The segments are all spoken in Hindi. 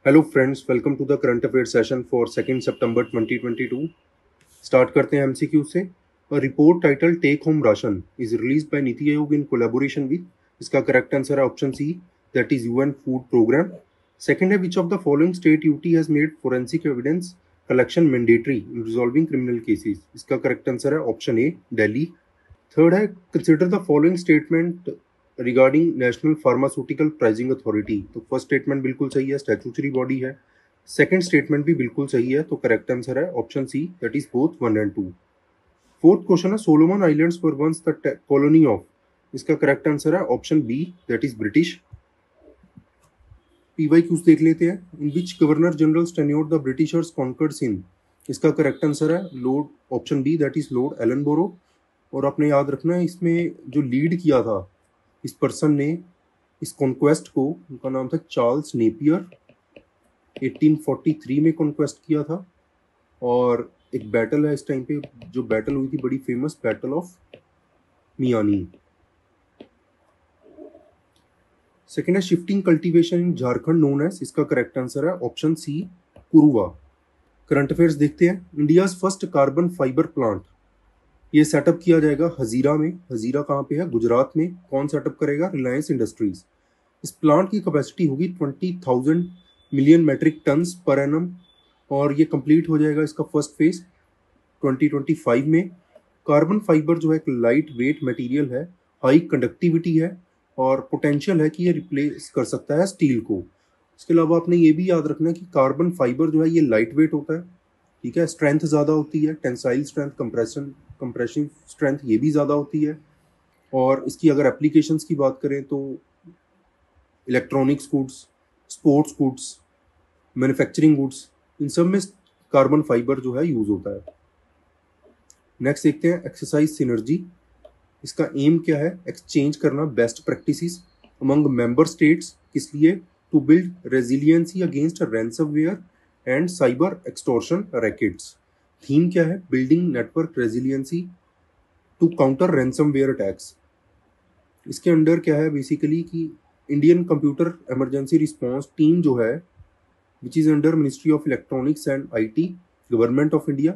Hello friends, welcome to the current affair session for 2 सितंबर 2022। स्टार्ट करते हैं एमसीक्यू से। A report title take home ration is released by NITI Aayog in collaboration with, इसका करेक्ट आंसर है option C, that is UN food programme. Second है, which of the following state UT has made forensic evidence collection mandatory in resolving criminal cases, इसका करेक्ट आंसर है ऑप्शन ए, दिल्ली। थर्ड है, consider the following statement regarding national pharmaceutical pricing authority. तो फर्स्ट स्टेटमेंट बिल्कुल सही है, स्टैट्यूटरी बॉडी है। सेकंड स्टेटमेंट भी बिल्कुल सही है, तो करेक्ट आंसर है option C, that is both 1 and 2। Fourth question है, Solomon Islands were once the colony of, इसका करेक्ट आंसर है option B, that is British. PYQs देख लेते हैं। In which governor general tenured the Britishers conquered Sindh, इसका करेक्ट आंसर है lord, option B, that is Lord Ellenborough. और आपने याद रखना है, इसमें जो लीड किया था इस पर्सन ने इस कॉन्क्वेस्ट को, उनका नाम था चार्ल्स नेपियर। 1843 में कॉन्क्वेस्ट किया था। और एक बैटल है इस टाइम पे, जो बैटल हुई थी बड़ी famous, battle of Miani. Second है, shifting cultivation in Jharkhand known as, इसका करेक्ट आंसर है option C, Kuruwa. Current affairs देखते हैं। India's first carbon fibre plant, ये सेटअप किया जाएगा हजीरा में। हजीरा कहाँ पे है? गुजरात में। कौन सेटअप करेगा? Reliance Industries. इस प्लांट की कैपेसिटी होगी 20,000 million metric tons per annum, और ये कंप्लीट हो जाएगा इसका फर्स्ट फेज 2025 में। कार्बन फाइबर जो है एक लाइट वेट मटेरियल है, हाई कंडक्टिविटी है, और पोटेंशियल है कि ये रिप्लेस कर सकता है स्टील को। इसके अलावा आपने ये भी याद रखना है कि कार्बन फाइबर जो है ये लाइट वेट होता है, ठीक है, स्ट्रेंथ ज़्यादा होती है, टेंसाइल स्ट्रेंथ, कंप्रेशन स्ट्रेंथ ये भी ज़्यादा होती है। और इसकी अगर एप्लीकेशंस की बात करें तो electronics goods, sports goods, manufacturing goods, इन सब में कार्बन फाइबर जो है यूज़ होता है। नेक्स्ट देखते हैं, एक्सरसाइज सिनर्जी। इसका एम क्या है? एक्सचेंज करना best practices among member states, किस लिए? To build resiliency against ransomware and cyber extortion rackets. Theme क्या है? Building network resiliency to counter ransomware attacks. इसके अंडर क्या है बेसिकली कि Indian computer emergency response team जो है, which is under ministry of electronics and IT, government of India,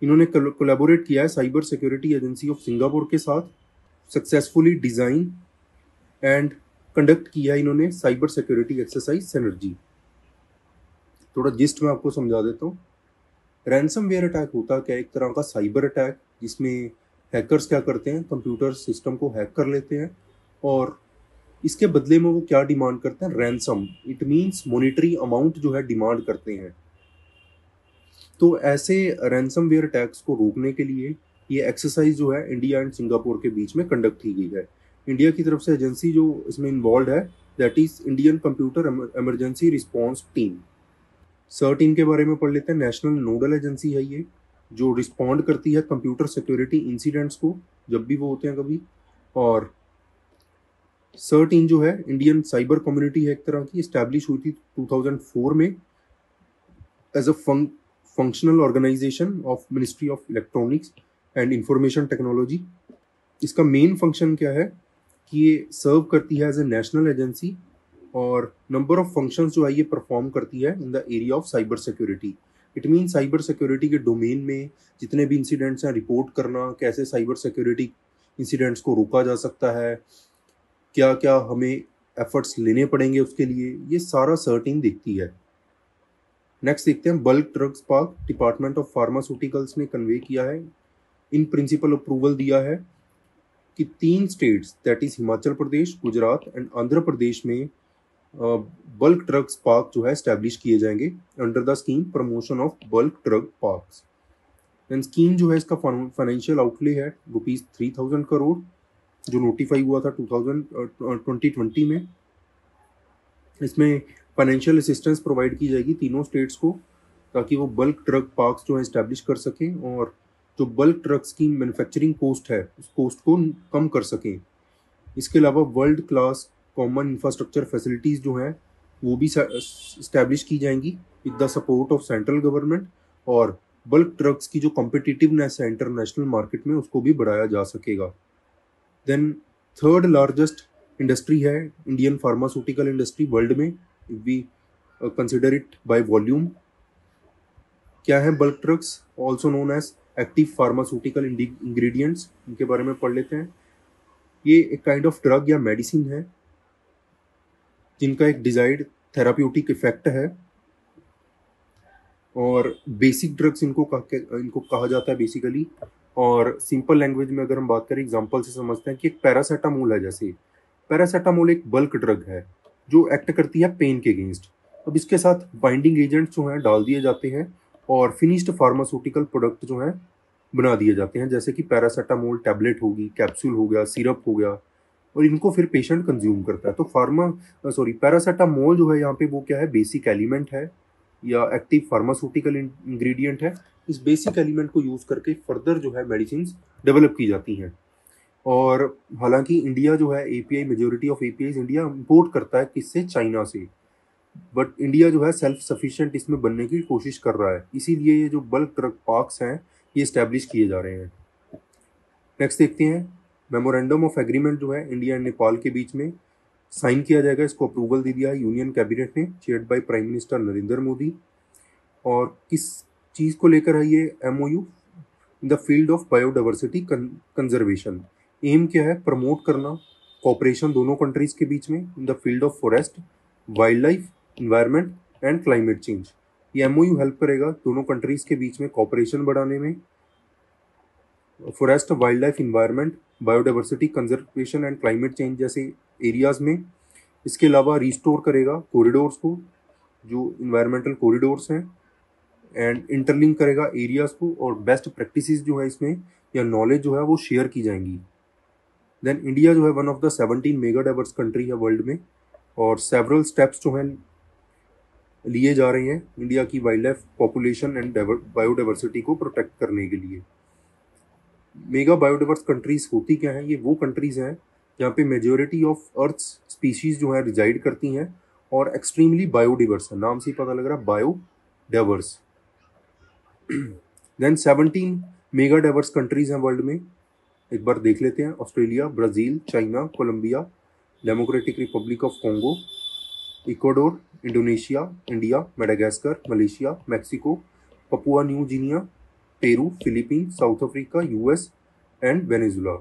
इन्होंने कोलैबोरेट किया है cyber security agency of Singapore के साथ। सक्सेसफुली डिज़ाइन एंड कंडक्ट किया है इन्होंने साइबर सिक्योरिटी एक्सरसाइज सिनर्जी। थोड़ा जिस्ट में आपको समझा देता हूँ। रैंसमवेयर अटैक होता क्या है? एक तरह का साइबर अटैक, जिसमें हैकर्स क्या करते हैं, कंप्यूटर सिस्टम को हैक कर लेते हैं, और इसके बदले में वो क्या डिमांड करते हैं? Ransom, it means monetary amount जो है डिमांड करते हैं। तो ऐसे रैंसमवेयर अटैक्स को रोकने के लिए ये एक्सरसाइज जो है इंडिया एंड सिंगापुर के बीच में कंडक्ट की गई है। इंडिया की तरफ से एजेंसी जो इसमें इन्वॉल्व है, that is Indian computer emergency response team. CERT के बारे में पढ़ लेते हैं। नेशनल नोडल एजेंसी है ये, जो रिस्पॉन्ड करती है कंप्यूटर सिक्योरिटी इंसिडेंट्स को जब भी वो होते हैं कभी। और सर्ट जो है इंडियन साइबर कम्युनिटी है, एक तरह की, इस्टेब्लिश हुई थी 2004 में as a functional organization of ministry of electronics and information technology. इसका मेन फंक्शन क्या है कि ये सर्व करती है एज ए नेशनल एजेंसी, और नंबर ऑफ फंक्शंस जो है ये परफॉर्म करती है in the area of cyber security. It mean cyber security के डोमेन में जितने भी इंसिडेंट्स हैं रिपोर्ट करना, कैसे साइबर सिक्योरिटी इंसिडेंट्स को रोका जा सकता है, क्या क्या हमें एफर्ट्स लेने पड़ेंगे उसके लिए, ये सारा सर्टिन देखती है। नेक्स्ट देखते हैं, bulk drugs park department of pharmaceuticals ने कन्वे किया है, इन प्रिंसिपल अप्रूवल दिया है कि 3 states, that is Himachal Pradesh, Gujarat and Andhra Pradesh में बल्क ड्रग्स पार्क जो है स्टैब्लिश किए जाएंगे under the scheme promotion of bulk drug parks. And scheme जो है इसका फाइनेंशियल आउटले है ₹3000 करोड़, जो नोटिफाई हुआ था 2020 में। इसमें फाइनेंशियल असिस्टेंस प्रोवाइड की जाएगी तीनों स्टेट्स को, ताकि वो बल्क ड्रग पार्क्स जो है इस्टेब्लिश कर सकें, और जो बल्क ड्रग्स की मैन्युफैक्चरिंग कॉस्ट है उस कॉस्ट को कम कर सकें। इसके अलावा world class common infrastructure facilities जो हैं वो भी इस्टेब्लिश की जाएंगी with the support of central government, और बल्क ड्रग्स की जो कॉम्पिटिटिवनेस है इंटरनेशनल मार्केट में उसको भी बढ़ाया जा सकेगा। देन थर्ड लार्जेस्ट इंडस्ट्री है इंडियन फार्मास्यूटिकल इंडस्ट्री वर्ल्ड में। We consider it by volume. क्या है bulk drugs, also known as active pharmaceutical ingredients, इनके बारे में पढ़ लेते हैं। ये एक काइंड ऑफ ड्रग या मेडिसिन है जिनका एक डिजायर्ड थेराप्यूटिक इफेक्ट है, और बेसिक ड्रग्स इनको कहा जाता है बेसिकली। और सिंपल लैंग्वेज में अगर हम बात करें, एग्जांपल से समझते हैं कि एक पैरासीटामोल है। जैसे पैरासीटामोल एक बल्क ड्रग है जो एक्ट करती है पेन के अगेंस्ट। अब इसके साथ बाइंडिंग एजेंट्स जो हैं डाल दिए जाते हैं और फिनिश्ड फार्मास्यूटिकल प्रोडक्ट जो हैं बना दिए जाते हैं, जैसे कि पैरासीटामोल टैबलेट होगी, कैप्सूल हो गया, सिरप हो गया, और इनको फिर पेशेंट कंज्यूम करता है। तो पैरासीटामोल जो है यहाँ पे वो क्या है, बेसिक एलिमेंट है या एक्टिव फार्मास्यूटिकल इंग्रेडिएंट है। इस बेसिक एलिमेंट को यूज करके फर्दर जो है मेडिसिन डेवलप की जाती हैं। और हालांकि इंडिया जो है API, majority of API India import करता है, किससे, चाइना से। बट इंडिया जो है सेल्फ सफिशिएंट इसमें बनने की कोशिश कर रहा है, इसीलिए ये जो बल्क ड्रग पार्क्स हैं ये इस्टेब्लिश किए जा रहे हैं। नेक्स्ट देखते हैं, मेमोरेंडम ऑफ एग्रीमेंट जो है इंडिया एंड नेपाल के बीच में साइन किया जाएगा। इसको अप्रूवल दे दिया है यूनियन कैबिनेट ने, chaired by prime minister Narendra Modi. और किस चीज़ को लेकर है ये MOU, in the field of biodiversity conservation. Aim क्या है, प्रमोट करना कॉपरेशन दोनों कंट्रीज के बीच में इन the field of forest, wild life, environment and climate change. ये एमओयू हेल्प करेगा दोनों कंट्रीज के बीच में कॉपरेशन बढ़ाने में, forest, wild life, environment, biodiversity conservation and climate change जैसे एरियाज में। इसके अलावा रिस्टोर करेगा कॉरिडोर्स को, जो इन्वायरमेंटल कॉरिडोर्स हैं, एंड इंटरलिंक करेगा एरियाज को, और बेस्ट प्रैक्टिसेस जो है इसमें या नॉलेज जो है वो शेयर की जाएंगी। देन इंडिया जो है one of the 17 mega diverse country है वर्ल्ड में, और सेवरल स्टेप्स जो हैं लिए जा रहे हैं इंडिया की wild life population and biodiversity को प्रोटेक्ट करने के लिए। मेगा बायोडाइवर्स कंट्रीज होती क्या हैं, ये वो कंट्रीज हैं जहाँ पे मेजोरिटी ऑफ अर्थ स्पीशीज जो है रिजाइड करती हैं और एक्सट्रीमली बायोडिवर्स है, नाम से ही पता लग रहा है biodiverse. Then 17 mega diverse countries हैं वर्ल्ड में, एक बार देख लेते हैं। Australia, Brazil, China, Colombia, democratic republic of Congo, Ecuador, Indonesia, India, Madagascar, Malaysia, Mexico, Papua new Guinea, Peru, Philippine, south Africa, US and Venezuela.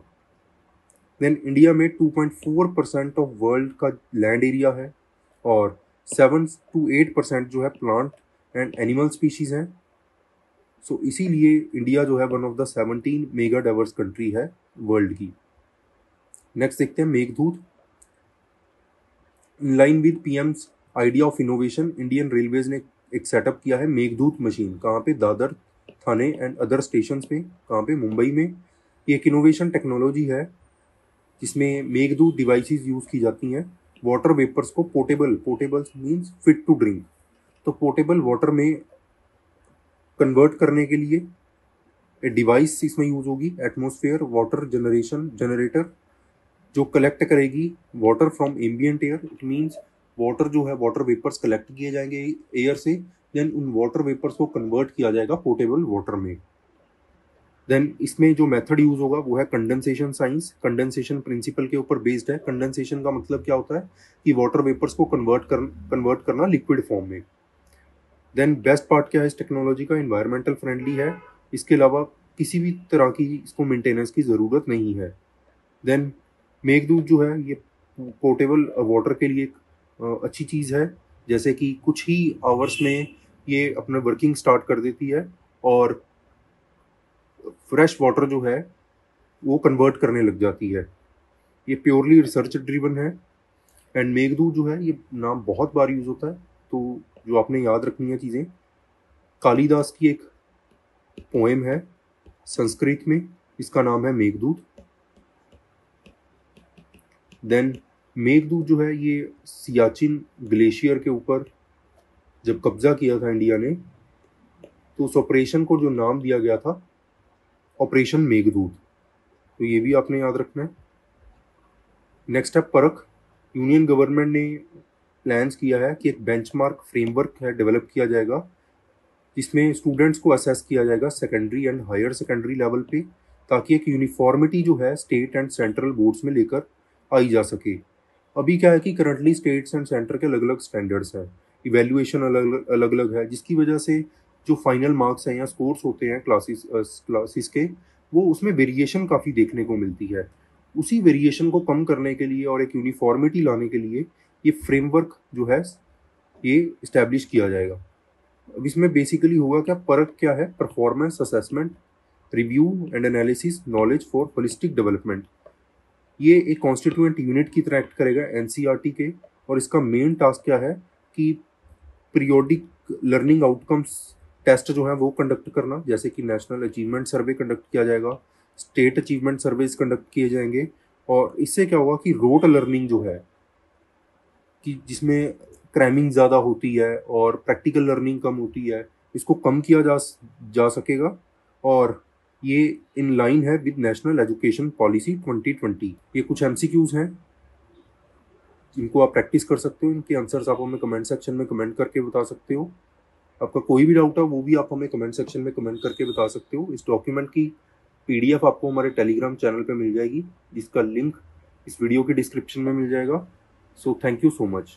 Then India में 2.4% ऑफ वर्ल्ड का लैंड एरिया है, और 7 to 8% जो है प्लांट एंड एनिमल स्पीशीज हैं। सो इसीलिए इंडिया जो है one of the 17 mega diverse country है वर्ल्ड की। नेक्स्ट देखते हैं Meghdoot. In line with PM's idea of innovation, Indian railways ने एक सेटअप किया है मेघदूत मशीन। कहाँ पे, दादर, थाने एंड अदर स्टेशन पे। कहाँ पे, मुंबई में। ये एक इनोवेशन टेक्नोलॉजी है जिसमें मेघदूत डिवाइसेस यूज की जाती हैं वाटर वेपर्स को portable means fit to drink, तो पोर्टेबल वाटर में कन्वर्ट करने के लिए एक डिवाइस इसमें यूज होगी, एटमॉस्फेयर वाटर जनरेटर, जो कलेक्ट करेगी water from ambient air. It means water जो है, वाटर वेपर्स कलेक्ट किए जाएंगे एयर से, देन उन वाटर वेपर्स को कन्वर्ट किया जाएगा पोर्टेबल वाटर में। देन इसमें जो मेथड यूज होगा वो है कंडेंसेशन साइंस, कंडेंसेशन प्रिंसिपल के ऊपर बेस्ड है। कंडेंसेशन का मतलब क्या होता है कि वाटर वेपर्स को कन्वर्ट करना लिक्विड फॉर्म में। देन बेस्ट पार्ट क्या है इस टेक्नोलॉजी का, इन्वायरमेंटल फ्रेंडली है। इसके अलावा किसी भी तरह की इसको मेंटेनेंस की ज़रूरत नहीं है। देन मेघदूत जो है ये पोर्टेबल वाटर के लिए एक अच्छी चीज़ है, जैसे कि कुछ ही आवर्स में ये अपना वर्किंग स्टार्ट कर देती है और फ्रेश वाटर जो है वो कन्वर्ट करने लग जाती है। ये प्योरली रिसर्च ड्रिवन है। एंड मेघदूत जो है ये नाम बहुत बार यूज होता है, तो जो आपने याद रखनी है चीज़ें, कालिदास की एक पोएम है संस्कृत में, इसका नाम है मेघदूत। देन मेघदूत जो है ये सियाचिन ग्लेशियर के ऊपर जब कब्जा किया था इंडिया ने, तो उस ऑपरेशन को जो नाम दिया गया था ऑपरेशन मेघदूत, तो ये भी आपने याद रखना है। नेक्स्ट है परख। यूनियन गवर्नमेंट ने प्लान्स किया है कि एक बेंचमार्क फ्रेमवर्क है डेवलप किया जाएगा, जिसमें स्टूडेंट्स को असेस किया जाएगा secondary and higher secondary level पे, ताकि एक यूनिफॉर्मिटी जो है स्टेट एंड सेंट्रल बोर्ड्स में लेकर आई जा सके। अभी क्या है कि करंटली स्टेट्स एंड सेंटर के अलग अलग स्टैंडर्ड्स हैं, इवेल्युएशन अलग अलग अलग है, जिसकी वजह से जो फाइनल मार्क्स हैं या स्कोर्स होते हैं क्लासेस के, वो उसमें वेरिएशन काफ़ी देखने को मिलती है। उसी वेरिएशन को कम करने के लिए और एक यूनिफॉर्मिटी लाने के लिए ये फ्रेमवर्क जो है ये इस्टेब्लिश किया जाएगा। अब इसमें बेसिकली होगा क्या, परख क्या है, performance assessment, review and analysis, knowledge for holistic development. ये एक कॉन्स्टिट्यूएंट यूनिट की तरह एक्ट करेगा एनसीईआरटी के, और इसका मेन टास्क क्या है कि पीरियोडिक लर्निंग आउटकम्स टेस्ट जो है वो कंडक्ट करना, जैसे कि नेशनल अचीवमेंट सर्वे कंडक्ट किया जाएगा, स्टेट अचीवमेंट सर्वेज कंडक्ट किए जाएंगे। और इससे क्या होगा कि रोट लर्निंग जो है, कि जिसमें क्रैमिंग ज़्यादा होती है और प्रैक्टिकल लर्निंग कम होती है, इसको कम किया जा सकेगा। और ये इन लाइन है विद नेशनल एजुकेशन पॉलिसी 2020। ये कुछ एमसीक्यूज हैं, इनको आप प्रैक्टिस कर सकते हो, इनके आंसर्स आप हमें कमेंट सेक्शन में कमेंट करके बता सकते हो। आपका कोई भी डाउट है वो भी आप हमें कमेंट सेक्शन में कमेंट करके बता सकते हो। इस डॉक्यूमेंट की पीडीएफ आपको हमारे टेलीग्राम चैनल पे मिल जाएगी, जिसका लिंक इस वीडियो के डिस्क्रिप्शन में मिल जाएगा। So thank you so much.